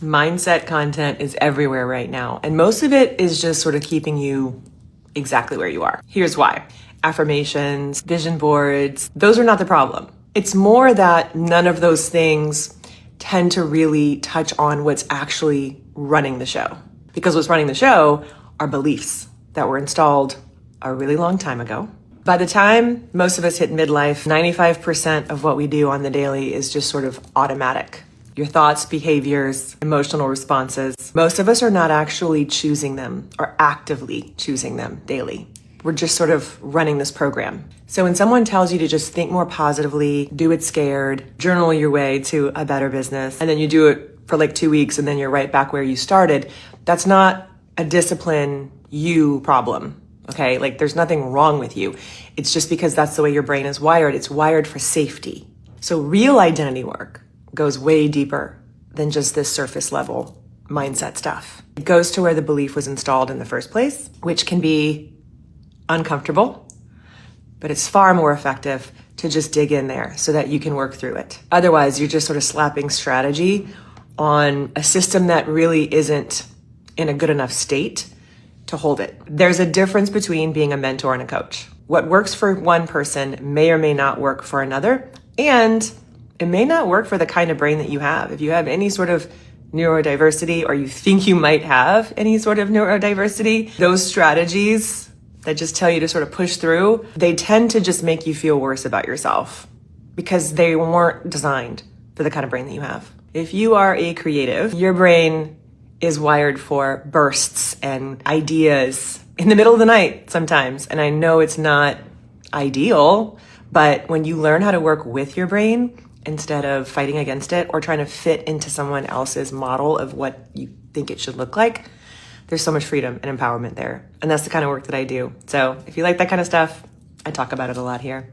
Mindset content is everywhere right now, and most of it is just sort of keeping you exactly where you are. Here's why. Affirmations, vision boards, those are not the problem. It's more that none of those things tend to really touch on what's actually running the show. Because what's running the show are beliefs that were installed a really long time ago. By the time most of us hit midlife, 95% of what we do on the daily is just sort of automatic. Your thoughts, behaviors, emotional responses. Most of us are not actually choosing them or actively choosing them daily. We're just sort of running this program. So when someone tells you to just think more positively, do it scared, journal your way to a better business, and then you do it for like 2 weeks and then you're right back where you started, that's not a discipline you problem. Okay, like there's nothing wrong with you. It's just because that's the way your brain is wired. It's wired for safety. So real identity work goes way deeper than just this surface level mindset stuff. It goes to where the belief was installed in the first place, which can be uncomfortable, but it's far more effective to just dig in there so that you can work through it. Otherwise, you're just sort of slapping strategy on a system that really isn't in a good enough state to hold it. There's a difference between being a mentor and a coach. What works for one person may or may not work for another, and it may not work for the kind of brain that you have. If you have any sort of neurodiversity, or you think you might have any sort of neurodiversity, those strategies that just tell you to sort of push through, they tend to just make you feel worse about yourself because they weren't designed for the kind of brain that you have. If you are a creative, your brain is wired for bursts and ideas in the middle of the night sometimes. And I know it's not ideal, but when you learn how to work with your brain instead of fighting against it or trying to fit into someone else's model of what you think it should look like, there's so much freedom and empowerment there. And that's the kind of work that I do. So if you like that kind of stuff, I talk about it a lot here.